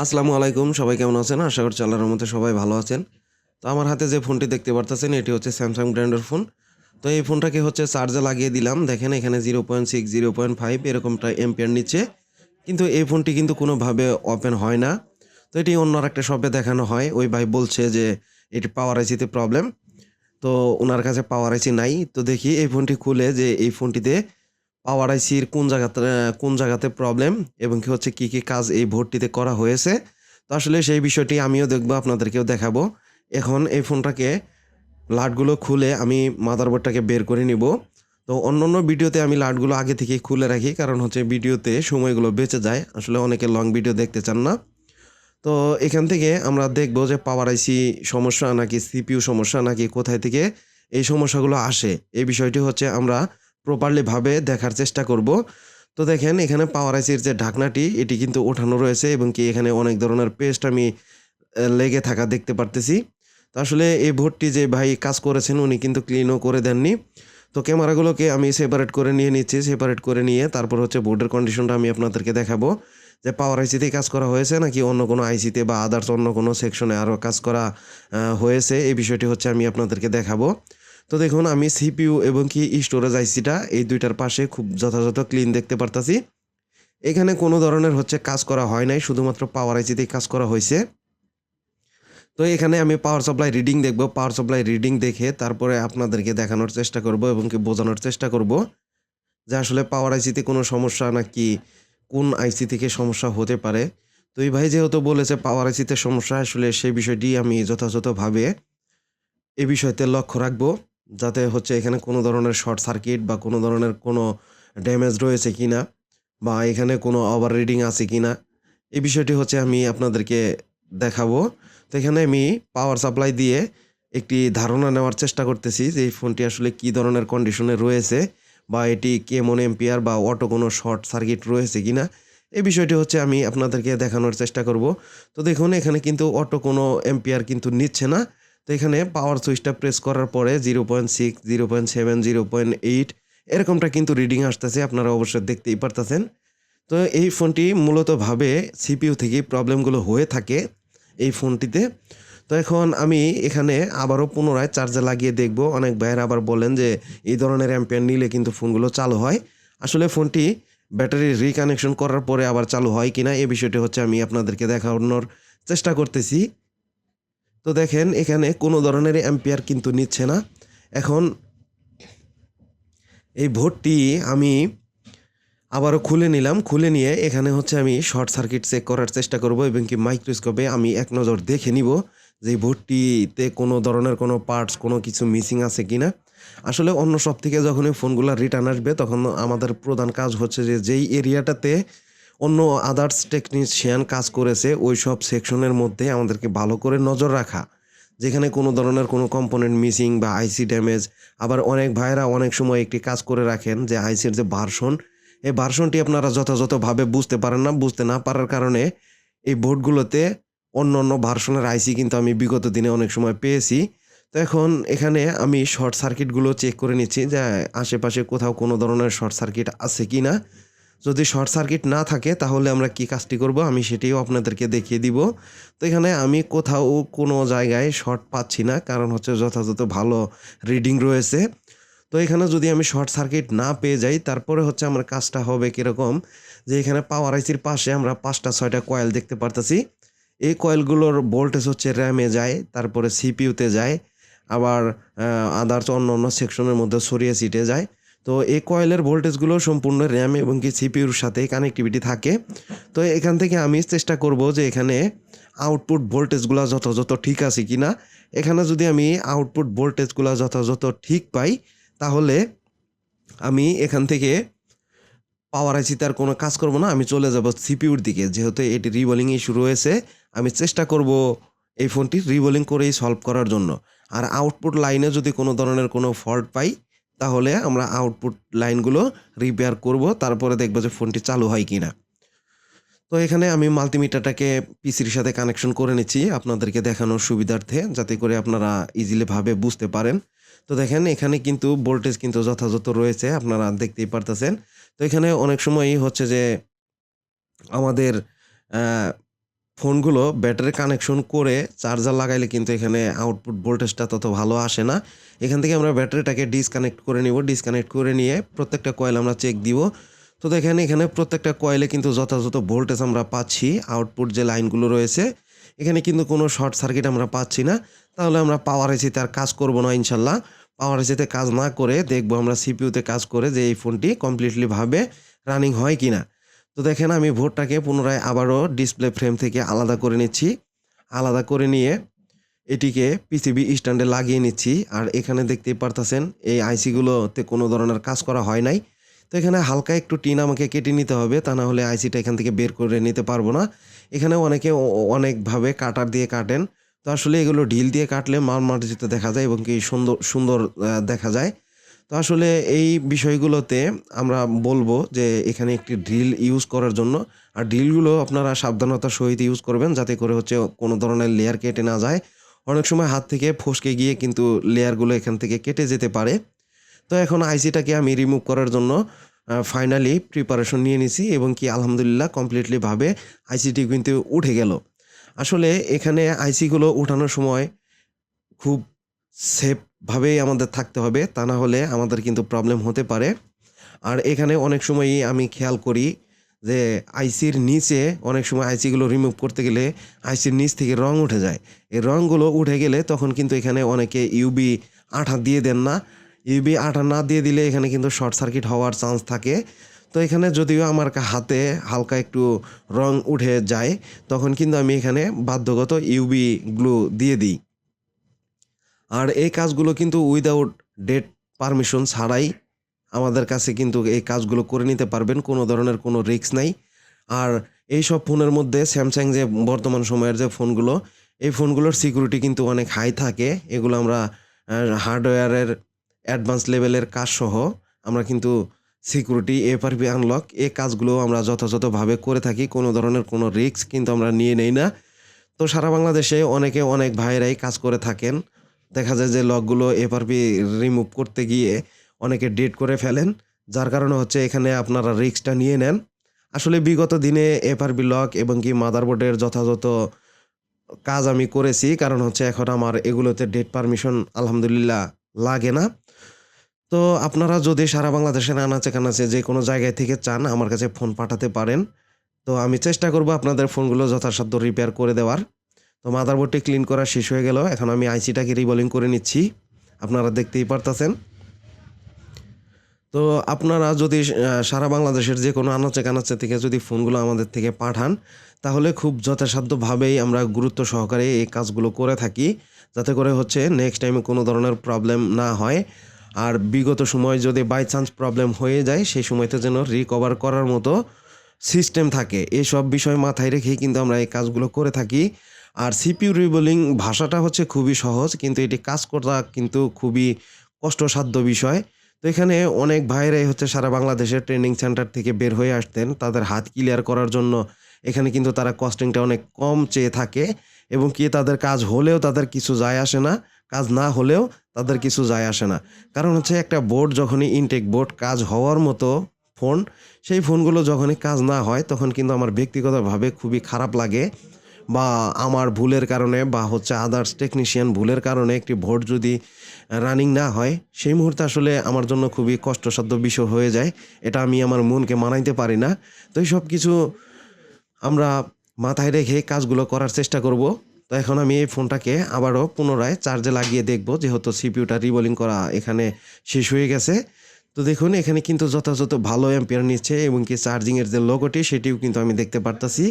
আসসালামু আলাইকুম। সবাই কেমন আছেন? আশা করছি আল্লাহর রহমতে সবাই ভালো আছেন। তো আমার হাতে যে ফোনটি দেখতে পারতেছেন এটি হচ্ছে Samsung ব্র্যান্ডের ফোন। তো এই ফোনটাকে হচ্ছে চার্জে লাগিয়ে দিলাম। দেখেন এখানে 0.6, 0.5 এরকমটা এম্পিয়ার নিচ্ছে। কিন্তু এই ফোনটি কিন্তু কোনোভাবে ওপেন হয় না। তো এটি অন্য আরেকটা শপে দেখানো হয়। ওই ভাই বলছে যে এটি পাওয়ার আইসিতে প্রবলেম। তো উনার কাছে পাওয়ার আইসি নাই। তো দেখি এই ফোনটি খুলে যে এই ফোনটিতে পাওয়ার আইসির কোন জায়গাতে প্রবলেম এবং কি হচ্ছে কি কাজ এই বোর্ডটিতে করা হয়েছে। তো আসলে সেই বিষয়টি আমিও দেখব, আপনাদেরকেও দেখাবো। এখন এই ফোনটাকে লাটগুলো খুলে আমি মাদারবোর্ডটাকে বের করে নিব। তো অন্যান্য ভিডিওতে আমি লাটগুলো আগে থেকেই খুলে রাখি, কারণ হচ্ছে ভিডিওতে সময়গুলো বেঁচে যায়। আসলে অনেকে লং ভিডিও দেখতে চান না। তো এখান থেকে আমরা দেখব যে পাওয়ার আইসি সমস্যা নাকি সিপিইউ সমস্যা নাকি কোথায় থেকে এই সমস্যাগুলো আসে। এই বিষয়টি হচ্ছে আমরা প্রপারলি ভাবে দেখার চেষ্টা করব। তো দেখেন এখানে পাওয়ার আইসির যে ঢাকনাটি এটি কিন্তু ওঠানো রয়েছে এবং কি এখানে অনেক ধরনের পেস্ট আমি লেগে থাকা দেখতে পারতেছি। তো আসলে এই বোর্ডটি যে ভাই কাজ করেছেন উনি কিন্তু ক্লিনও করে দেননি। তো ক্যামেরাগুলোকে আমি সেপারেট করে নিয়ে নিচ্ছি। সেপারেট করে নিয়ে তারপর হচ্ছে বোর্ডের কন্ডিশনটা আমি আপনাদেরকে দেখাবো। যে পাওয়ার আইসিতেই কাজ করা হয়েছে নাকি অন্য কোনো আইসিতে বা আদার্স অন্য কোনো সেকশনে আরও কাজ করা হয়েছে, এই বিষয়টি হচ্ছে আমি আপনাদেরকে দেখাবো। তো দেখুন আমি সিপিইউ এবং কি স্টোরেজ আইসিটা এই ২ টার পাশে খুব যথাযথ ক্লিন দেখতে পারতাছি। এখানে কোনো ধরনের হচ্ছে কাজ করা হয় নাই, শুধুমাত্র পাওয়ার আইসিতেই কাজ করা হইছে। তো এখানে আমি পাওয়ার সাপ্লাই রিডিং দেখব। পাওয়ার সাপ্লাই রিডিং দেখে তারপরে আপনাদেরকে দেখানোর চেষ্টা করব এবং কি বোঝানোর চেষ্টা করব যে আসলে পাওয়ার আইসিতে কোনো সমস্যা নাকি কোন আইসি থেকে সমস্যা হতে পারে। তো এই ভাই যেহেতু বলেছে পাওয়ার আইসিতে সমস্যা, আসলে সেই বিষয়টি আমি যথাযথভাবে এই বিষয়তে লক্ষ্য রাখবো। যাতে হচ্ছে এখানে কোনো ধরনের শর্ট সার্কিট বা কোনো ধরনের কোনো ড্যামেজ রয়েছে কিনা বা এখানে কোনো ওভাররিডিং আছে কিনা, এই বিষয়টি হচ্ছে আমি আপনাদেরকে দেখাবো। তো এখানে আমি পাওয়ার সাপ্লাই দিয়ে একটি ধারণা নেওয়ার চেষ্টা করতেছি যে এই ফোনটি আসলে কি ধরনের কন্ডিশনে রয়েছে বা এটি কেমন এম্পিয়ার বা অটো কোনো শর্ট সার্কিট রয়েছে কিনা, এই বিষয়টি হচ্ছে আমি আপনাদেরকে দেখানোর চেষ্টা করব। তো দেখুন এখানে কিন্তু অটো কোনো এম্পিয়ার কিন্তু নিচ্ছে না। তো এখানে পাওয়ার সুইচটা প্রেস করার পরে 0.6, 0.7, 0.8 এরকমটা কিন্তু রিডিং আসতেছে, আপনারা অবশ্যই দেখতেই পারতেছেন। তো এই ফোনটি মূলতভাবে সিপিইউ থেকেই প্রবলেমগুলো হয়ে থাকে এই ফোনটিতে। তো এখন আমি এখানে আবারও পুনরায় চার্জে লাগিয়ে দেখব। অনেক ভাইয়েরা আবার বলেন যে এই ধরনের অ্যাম্পিয়ার নিলে কিন্তু ফোনগুলো চালু হয়। আসলে ফোনটি ব্যাটারি রিকানেকশন করার পরে আবার চালু হয় কিনা এই বিষয়টি হচ্ছে আমি আপনাদেরকে দেখানোর চেষ্টা করতেছি। তো দেখেন এখানে কোনো ধরনের অ্যাম্পিয়ার কিন্তু নিচ্ছে না। এখন এই বোর্ডটি আমি আবারও খুলে নিলাম। খুলে নিয়ে এখানে হচ্ছে আমি শর্ট সার্কিট চেক করার চেষ্টা করব এবং কি মাইক্রোস্কোপে আমি এক নজর দেখে নিব যে এই বোর্ডটিতে কোনো ধরনের কোনো পার্টস কোনো কিছু মিসিং আছে কিনা। আসলে অন্য শপ থেকে যখন এই ফোনগুলো রিটার্ন আসবে তখন আমাদের প্রধান কাজ হচ্ছে যে যেই এরিয়াটাতে অন্য আদার্স টেকনিশিয়ান কাজ করেছে ওই সব সেকশনের মধ্যে আমাদেরকে ভালো করে নজর রাখা। যেখানে কোনো ধরনের কোনো কম্পোনেন্ট মিসিং বা আইসি ড্যামেজ। আবার অনেক ভাইয়েরা অনেক সময় একটি কাজ করে রাখেন যে আইসির যে ভার্সন, এই ভার্সনটি আপনারা যথাযথভাবে বুঝতে পারেন না। বুঝতে না পারার কারণে এই বোর্ডগুলোতে অন্য ভার্সনের আইসি কিন্তু আমি বিগত দিনে অনেক সময় পেয়েছি। তো এখন এখানে আমি শর্ট সার্কিটগুলো চেক করে নিচ্ছি যে আশেপাশে কোথাও কোনো ধরনের শর্ট সার্কিট আছে কিনা। যদি শর্ট সার্কিট না থাকে তাহলে আমরা কি কাজটি করব আমি সেটিও আপনাদেরকে দেখিয়ে দিব। তো এখানে আমি কোথাও কোনো জায়গায় শর্ট পাচ্ছি না, কারণ হচ্ছে যথাযথ ভালো রিডিং রয়েছে। তো এখানে যদি আমি শর্ট সার্কিট না পেয়ে যাই তারপরে হচ্ছে আমার কাজটা হবে কিরকম, যে এখানে পাওয়ার আইসির পাশে আমরা ৫টা ৬টা কয়েল দেখতে পারতেছি। এই কয়েলগুলোর ভোল্টেজ হচ্ছে র‍্যামে যায়, তারপরে সিপিইউতে যায়, আবার আদার্স অন্য সেকশনের মধ্যে ছড়িয়ে ছিটিয়ে যায়। তো এই কয়েলের ভোল্টেজগুলো সম্পূর্ণ র‍্যাম এবং কি সিপিইউর সাথে কানেক্টিভিটি থাকে। তো এখান থেকে আমি চেষ্টা করব যে এখানে আউটপুট ভোল্টেজগুলা যথাযথ ঠিক আছে কিনা। এখানে যদি আমি আউটপুট ভোল্টেজগুলা যথাযথ ঠিক পাই তাহলে আমি এখান থেকে পাওয়ার আইসিতে আর কোনো কাজ করব না। আমি চলে যাব সিপিইউর দিকে। যেহেতু এটি রিবোলিং ইস্যু রয়েছে, আমি চেষ্টা করব এই ফোনটি রিবোলিং করেই সলভ করার জন্য। আর আউটপুট লাইনে যদি কোনো ধরনের কোনো ফল্ট পাই, তাহলে আমরা আউটপুট লাইনগুলো রিপেয়ার করব। তারপরে দেখব যে ফোনটি চালু হয় কিনা। তো এখানে আমি মাল্টিমিটারটাকে পিসির সাথে কানেকশন করে নিচ্ছি আপনাদেরকে দেখানোর সুবিধার্থে, যাতে করে আপনারা ইজিলি ভাবে বুঝতে পারেন। তো দেখেন এখানে কিন্তু ভোল্টেজ কিন্তু যথাযথ রয়েছে, আপনারা দেখতেই পারতেছেন। তো এখানে অনেক সময়ই হচ্ছে যে আমাদের অ্যা ফোনগুলো ব্যাটারি কানেকশন করে চার্জার লাগাইলে কিন্তু এখানে আউটপুট ভোল্টেজটা তত ভালো আসে না। এখান থেকে আমরা ব্যাটারিটাকে ডিসকানেক্ট করে নিব। ডিসকানেক্ট করে নিয়ে প্রত্যেকটা কয়েল আমরা চেক দিব। তো দেখেন এখানে প্রত্যেকটা কয়েলে কিন্তু যথাযথ ভোল্টেজ আমরা পাচ্ছি। আউটপুট যে লাইনগুলো রয়েছে এখানে কিন্তু কোনো শর্ট সার্কিট আমরা পাচ্ছি না। তাহলে আমরা পাওয়ার এসিতে আর কাজ করব না ইনশাল্লাহ। পাওয়ার এসিতে কাজ না করে দেখব আমরা সিপিইউতে কাজ করে যে এই ফোনটি কমপ্লিটলি ভাবে রানিং হয় কিনা। তো দেখেন আমি বোর্ডটাকে পুনরায় আবারও ডিসপ্লে ফ্রেম থেকে আলাদা করে নিচ্ছি। আলাদা করে নিয়ে এটিকে পিসিবি স্ট্যান্ডে লাগিয়ে নিচ্ছি। আর এখানে দেখতেই পারতেছেন এই আইসিগুলোতে কোনো ধরনের কাজ করা হয় নাই। তো এখানে হালকা একটু টিন আমাকে কেটে নিতে হবে, তা না হলে আইসিটা এখান থেকে বের করে নিতে পারবো না। এখানে অনেকে অনেকভাবে কাটার দিয়ে কাটেন। তো আসলে এগুলো ঢিল দিয়ে কাটলে মারমার্জিত দেখা যায় এবং কি সুন্দর সুন্দর দেখা যায়। তো আসলে এই বিষয়গুলোতে আমরা বলবো যে এখানে একটি ড্রিল ইউজ করার জন্য। আর ড্রিলগুলো আপনারা সাবধানতার সহিত ইউজ করবেন যাতে করে হচ্ছে কোনো ধরনের লেয়ার কেটে না যায়। অনেক সময় হাত থেকে ফসকে গিয়ে কিন্তু লেয়ারগুলো এখান থেকে কেটে যেতে পারে। তো এখন আইসিটাকে আমি রিমুভ করার জন্য ফাইনালি প্রিপারেশন নিয়ে নিছি এবং কি আলহামদুলিল্লাহ কমপ্লিটলি ভাবে আইসিটি কিন্তু উঠে গেল। আসলে এখানে আইসিগুলো উঠানোর সময় খুব সেফভাবেই আমাদের থাকতে হবে, তা না হলে আমাদের কিন্তু প্রবলেম হতে পারে। আর এখানে অনেক সময়ই আমি খেয়াল করি যে আইসির নিচে অনেক সময় আইসিগুলো রিমুভ করতে গেলে আইসির নিচ থেকে রং উঠে যায়। এই রংগুলো উঠে গেলে তখন কিন্তু এখানে অনেকে ইউবি আঠা দিয়ে দেন না। ইউবি আঠা না দিয়ে দিলে এখানে কিন্তু শর্ট সার্কিট হওয়ার চান্স থাকে। তো এখানে যদিও আমার হাতে হালকা একটু রং উঠে যায় তখন কিন্তু আমি এখানে বাধ্যগত ইউবি গ্লু দিয়ে দিই। আর এই কাজগুলো কিন্তু উইদাউট ডেট পারমিশন ছাড়াই আমাদের কাছে কিন্তু এই কাজগুলো করে নিতে পারবেন। কোনো ধরনের কোনো রিস্ক নাই। আর এইসব ফোনের মধ্যে স্যামসাং যে বর্তমান সময়ের যে ফোনগুলো, এই ফোনগুলোর সিকিউরিটি কিন্তু অনেক হাই থাকে। এগুলো আমরা হার্ডওয়্যারের অ্যাডভান্স লেভেলের কাজসহ আমরা কিন্তু সিকিউরিটি, এফআরপি আনলক এই কাজগুলো আমরা যথাযথভাবে করে থাকি। কোনো ধরনের কোনো রিস্ক কিন্তু আমরা নিয়ে নেই না। তো সারা বাংলাদেশে অনেক ভাইয়েরাই কাজ করে থাকেন। দেখা যায় যে লকগুলো এফআরপি রিমুভ করতে গিয়ে অনেকে ডেট করে ফেলেন। যার কারণে হচ্ছে এখানে আপনারা রিস্কটা নিয়ে নেন। আসলে বিগত দিনে এফআরপি লক এবং কি মাদারবোর্ডের যথাযথ কাজ আমি করেছি। কারণ হচ্ছে এখন আমার এগুলোতে ডেট পারমিশন আলহামদুলিল্লাহ লাগে না। তো আপনারা যদি সারা বাংলাদেশের আনাচে-কানাচে যে কোনো জায়গায় থেকে চান আমার কাছে ফোন পাঠাতে পারেন। তো আমি চেষ্টা করব আপনাদের ফোনগুলো যথাসাধ্য রিপেয়ার করে দেওয়ার। তো মাদারবোর্ডটি ক্লিন করা শেষ হয়ে গেল। এখন আমি আইসিটাকে রিবোলিং করে নিচ্ছি। আপনারা দেখতেই পারতেছেন। তো আপনারা যদি সারা বাংলাদেশের যে কোনো আনাচে-কানাচে থেকে যদি ফোনগুলো আমাদের থেকে পাঠান তাহলে খুব যথাসাধ্যভাবেই আমরা গুরুত্ব সহকারে এই কাজগুলো করে থাকি। যাতে করে হচ্ছে নেক্সট টাইমে কোনো ধরনের প্রবলেম না হয়। আর বিগত সময় যদি বাই চান্স প্রবলেম হয়ে যায় সেই সময়তে যেন রিকভার করার মতো সিস্টেম থাকে। এসব বিষয় মাথায় রেখেই কিন্তু আমরা এই কাজগুলো করে থাকি। আর সিপিইউ রিবোলিং ভাষাটা হচ্ছে খুবই সহজ, কিন্তু এটি কাজ করা কিন্তু খুবই কষ্টসাধ্য বিষয়। তো এখানে অনেক ভাইরাই হচ্ছে সারা বাংলাদেশের ট্রেনিং সেন্টার থেকে বের হয়ে আসতেন তাদের হাত ক্লিয়ার করার জন্য। এখানে কিন্তু তারা কস্টিংটা অনেক কম চেয়ে থাকে এবং কি তাদের কাজ হলেও তাদের কিছু যায় আসে না, কাজ না হলেও তাদের কিছু যায় আসে না। কারণ হচ্ছে একটা বোর্ড যখনই ইনটেক বোর্ড কাজ হওয়ার মতো ফোন, সেই ফোনগুলো যখনই কাজ না হয় তখন কিন্তু আমার ব্যক্তিগতভাবে খুবই খারাপ লাগে। বা আমার ভুলের কারণে বা হচ্ছে আদার্স টেকনিশিয়ান ভুলের কারণে একটি বোর্ড যদি রানিং না হয় সেই মুহূর্তে আসলে আমার জন্য খুবই কষ্টসাধ্য বিষয় হয়ে যায়। এটা আমি আমার মনকে মানাইতে পারি না। তো এই সব কিছু আমরা মাথায় রেখে কাজগুলো করার চেষ্টা করব। তো এখন আমি এই ফোনটাকে আবারও পুনরায় চার্জে লাগিয়ে দেখব, যেহেতু সিপিইউটা রিবোলিং করা এখানে শেষ হয়ে গেছে। তো দেখুন এখানে কিন্তু যথাযথ ভালো অ্যাম্পিয়ার নিচ্ছে এবং কি চার্জিংয়ের যে লোগোটি সেটিও কিন্তু আমি দেখতে পারতাছি।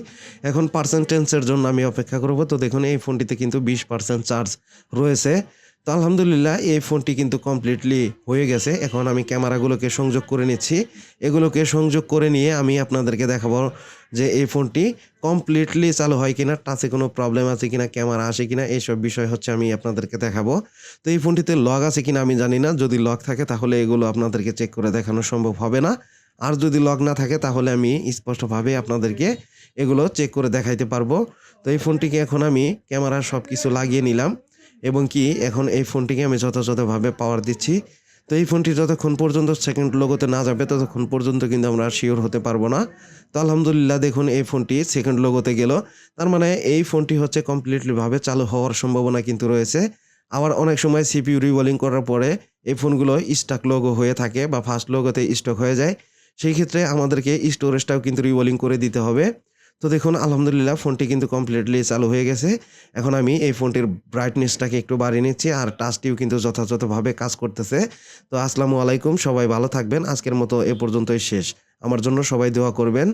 এখন পার্সেন্টেজের জন্য আমি অপেক্ষা করব। তো দেখুন এই ফোনটিতে কিন্তু 20% চার্জ রয়েছে। তো আলহামদুলিল্লাহ এই ফোনটি কিন্তু কমপ্লিটলি হয়ে গেছে। এখন আমি ক্যামেরাগুলোকে সংযোগ করে নিচ্ছি। এগুলোকে সংযোগ করে নিয়ে আমি আপনাদেরকে দেখাবো যে এই ফোনটি কমপ্লিটলি চালু হয় কিনা, টাচে কোনো প্রবলেম আছে কিনা, ক্যামেরা আসে কিনা, এইসব বিষয় হচ্ছে আমি আপনাদেরকে দেখাবো। তো এই ফোনটিতে লক আছে কিনা আমি জানি না। যদি লক থাকে তাহলে এগুলো আপনাদেরকে চেক করে দেখানো সম্ভব হবে না। আর যদি লক না থাকে তাহলে আমি স্পষ্টভাবে আপনাদেরকে এগুলো চেক করে দেখাইতে পারবো। তো এই ফোনটিকে এখন আমি ক্যামেরা সব কিছু লাগিয়ে নিলাম এবং কি এখন এই ফোনটিকে আমি যথাযথভাবে পাওয়ার দিচ্ছি। তো এই ফোনটি যতক্ষণ পর্যন্ত সেকেন্ড লোগোতে না যাবে ততক্ষণ পর্যন্ত কিন্তু আমরা শিওর হতে পারবো না। তো আলহামদুলিল্লাহ দেখুন এই ফোনটি সেকেন্ড লোগোতে গেল। তার মানে এই ফোনটি হচ্ছে কমপ্লিটলি ভাবে চালু হওয়ার সম্ভাবনা কিন্তু রয়েছে। আবার অনেক সময় সিপিইউ রিবোলিং করার পরে এই ফোনগুলো স্টাক লোগো হয়ে থাকে বা ফার্স্ট লোগোতে স্টক হয়ে যায়। সেই ক্ষেত্রে আমাদেরকে স্টোরেজটাও কিন্তু রিবোলিং করে দিতে হবে। তো দেখুন আলহামদুলিল্লাহ ফোনটি কিন্তু কমপ্লিটলি চালু হয়ে গেছে। এখন আমি এই ফোনটির ব্রাইটনেসটাকে একটু বাড়িয়ে নিচ্ছি আর টাচটিও কিন্তু যথাযথভাবে কাজ করতেছে। তো আসসালামু আলাইকুম, সবাই ভালো থাকবেন। আজকের মতো এ পর্যন্তই শেষ। আমার জন্য সবাই দোয়া করবেন।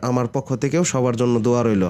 আমার পক্ষ থেকেও সবার জন্য দোয়া রইল।